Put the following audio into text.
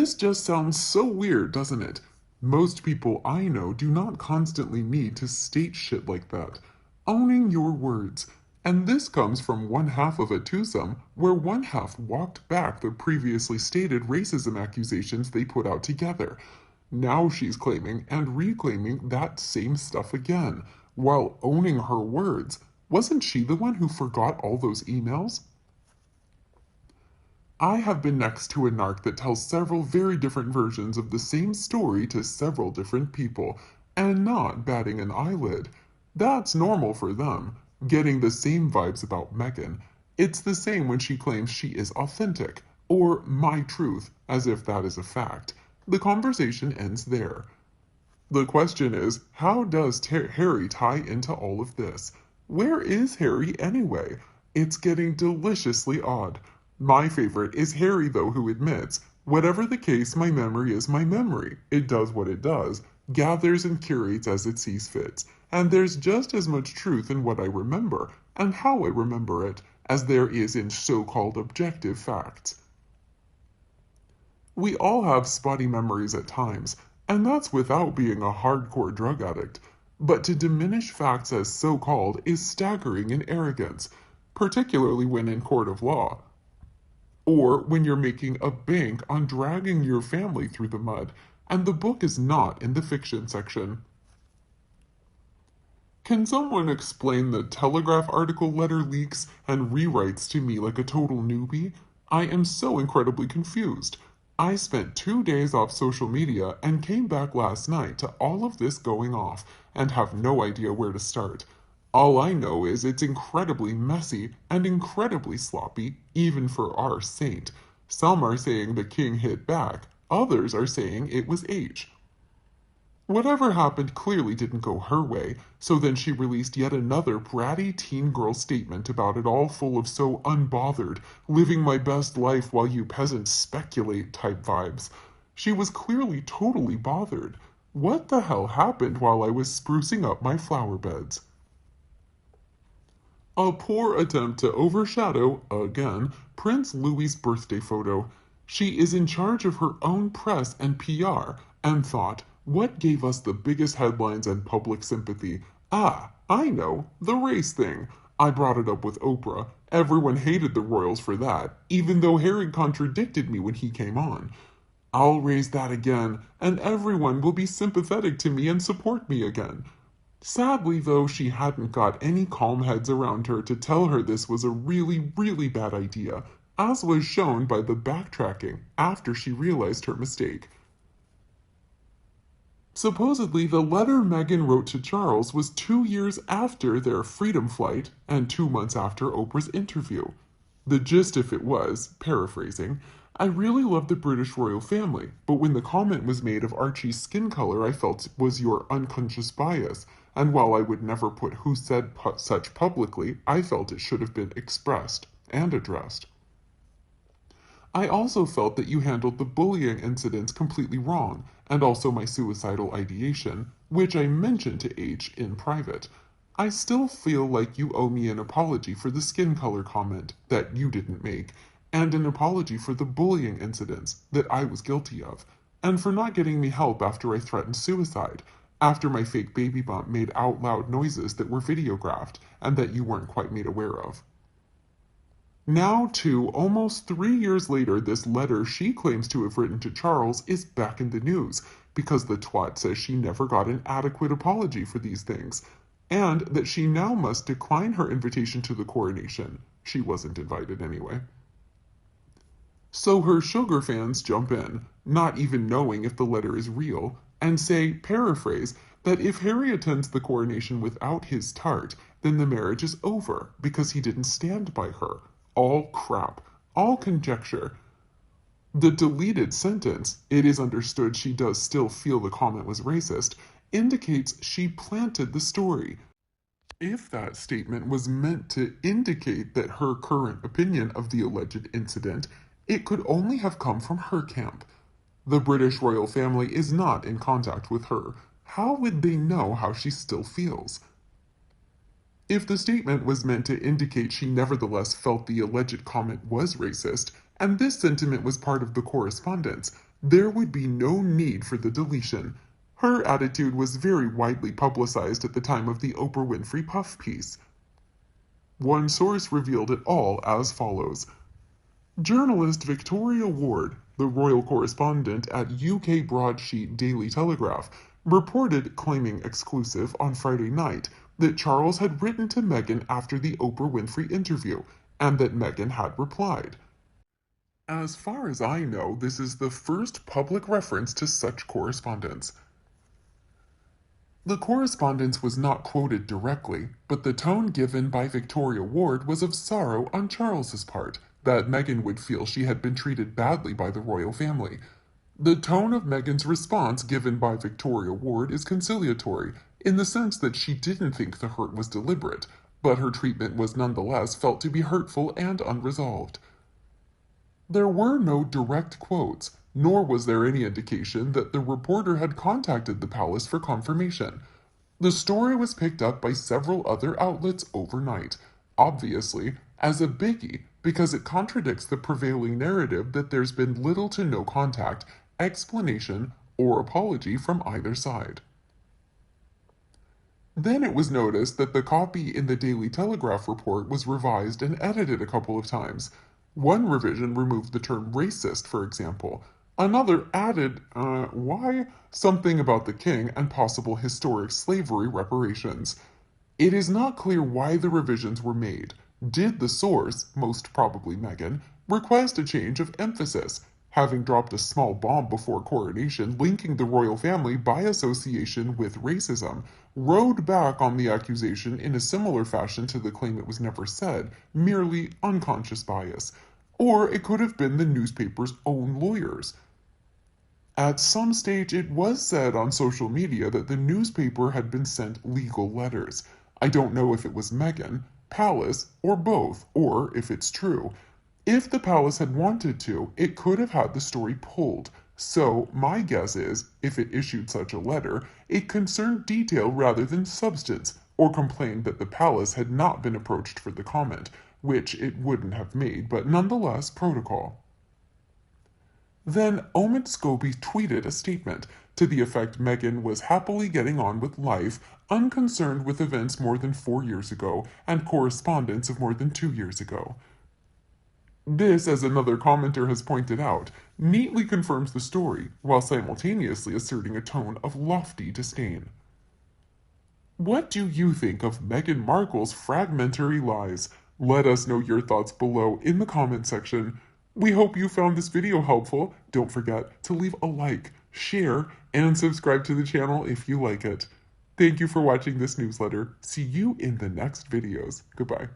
This just sounds so weird, doesn't it? Most people I know do not constantly need to state shit like that. Owning your words. And this comes from one half of a twosome where one half walked back the previously stated racism accusations they put out together. Now she's claiming and reclaiming that same stuff again, while owning her words. Wasn't she the one who forgot all those emails? I have been next to a narc that tells several very different versions of the same story to several different people, and not batting an eyelid. That's normal for them, getting the same vibes about Meghan. It's the same when she claims she is authentic, or my truth, as if that is a fact. The conversation ends there. The question is, how does Harry tie into all of this? Where is Harry anyway? It's getting deliciously odd. My favorite is Harry, though, who admits, whatever the case, my memory is my memory. It does what it does, gathers and curates as it sees fit, and there's just as much truth in what I remember, and how I remember it, as there is in so-called objective facts. We all have spotty memories at times, and that's without being a hardcore drug addict. But to diminish facts as so-called is staggering in arrogance, particularly when in court of law. Or when you're making a bank on dragging your family through the mud, and the book is not in the fiction section. Can someone explain the Telegraph article letter leaks and rewrites to me like a total newbie? I am so incredibly confused. I spent 2 days off social media and came back last night to all of this going off and have no idea where to start. All I know is it's incredibly messy and incredibly sloppy, even for our saint. Some are saying the king hit back, others are saying it was H. Whatever happened clearly didn't go her way, so then she released yet another bratty teen girl statement about it all full of so unbothered, living my best life while you peasants speculate type vibes. She was clearly totally bothered. What the hell happened while I was sprucing up my flower beds? A poor attempt to overshadow, again, Prince Louis's birthday photo. She is in charge of her own press and PR, and thought, what gave us the biggest headlines and public sympathy? Ah, I know, the race thing. I brought it up with Oprah. Everyone hated the royals for that, even though Harry contradicted me when he came on. I'll raise that again, and everyone will be sympathetic to me and support me again. Sadly, though, she hadn't got any calm heads around her to tell her this was a really, really bad idea, as was shown by the backtracking after she realized her mistake. Supposedly, the letter Meghan wrote to Charles was 2 years after their freedom flight and 2 months after Oprah's interview. The gist of it was, paraphrasing, I really love the British royal family, but when the comment was made of Archie's skin color I felt was your unconscious bias, and while I would never put who said such publicly, I felt it should have been expressed and addressed. I also felt that you handled the bullying incidents completely wrong, and also my suicidal ideation, which I mentioned to H in private. I still feel like you owe me an apology for the skin color comment that you didn't make, and an apology for the bullying incidents that I was guilty of, and for not getting me help after I threatened suicide, after my fake baby bump made out loud noises that were videographed and that you weren't quite made aware of. Now, too, almost 3 years later, this letter she claims to have written to Charles is back in the news, because the twat says she never got an adequate apology for these things, and that she now must decline her invitation to the coronation. She wasn't invited anyway. So her sugar fans jump in, not even knowing if the letter is real, and say, paraphrase, that if Harry attends the coronation without his tart, then the marriage is over because he didn't stand by her. All crap, all conjecture. The deleted sentence, it is understood she does still feel the comment was racist, indicates she planted the story. If that statement was meant to indicate that her current opinion of the alleged incident, it could only have come from her camp. The British royal family is not in contact with her. How would they know how she still feels? If the statement was meant to indicate she nevertheless felt the alleged comment was racist, and this sentiment was part of the correspondence, there would be no need for the deletion. Her attitude was very widely publicized at the time of the Oprah Winfrey Puff piece. One source revealed it all as follows. Journalist Victoria Ward, the royal correspondent at UK broadsheet Daily Telegraph, reported, claiming exclusive on Friday night, that Charles had written to Meghan after the Oprah Winfrey interview, and that Meghan had replied. As far as I know, this is the first public reference to such correspondence. The correspondence was not quoted directly, but the tone given by Victoria Ward was of sorrow on Charles's part, that Meghan would feel she had been treated badly by the royal family. The tone of Meghan's response given by Victoria Ward is conciliatory, in the sense that she didn't think the hurt was deliberate, but her treatment was nonetheless felt to be hurtful and unresolved. There were no direct quotes, nor was there any indication that the reporter had contacted the palace for confirmation. The story was picked up by several other outlets overnight, obviously as a biggie because it contradicts the prevailing narrative that there's been little to no contact, explanation, or apology from either side. Then it was noticed that the copy in the Daily Telegraph report was revised and edited a couple of times. One revision removed the term racist, for example. Another added, why? Something about the king and possible historic slavery reparations. It is not clear why the revisions were made. Did the source, most probably Meghan, request a change of emphasis, having dropped a small bomb before coronation linking the royal family by association with racism, rode back on the accusation in a similar fashion to the claim it was never said, merely unconscious bias. Or it could have been the newspaper's own lawyers. At some stage, it was said on social media that the newspaper had been sent legal letters. I don't know if it was Meghan, Palace, or both, or if it's true. If the palace had wanted to, it could have had the story pulled. So, my guess is, if it issued such a letter, it concerned detail rather than substance, or complained that the palace had not been approached for the comment, which it wouldn't have made, but nonetheless protocol. Then Omid Scobie tweeted a statement to the effect Meghan was happily getting on with life, unconcerned with events more than 4 years ago and correspondence of more than 2 years ago. This, as another commenter has pointed out, neatly confirms the story, while simultaneously asserting a tone of lofty disdain. What do you think of Meghan Markle's fragmentary lies? Let us know your thoughts below in the comment section. We hope you found this video helpful. Don't forget to leave a like, share, and subscribe to the channel if you like it. Thank you for watching this newsletter. See you in the next videos. Goodbye.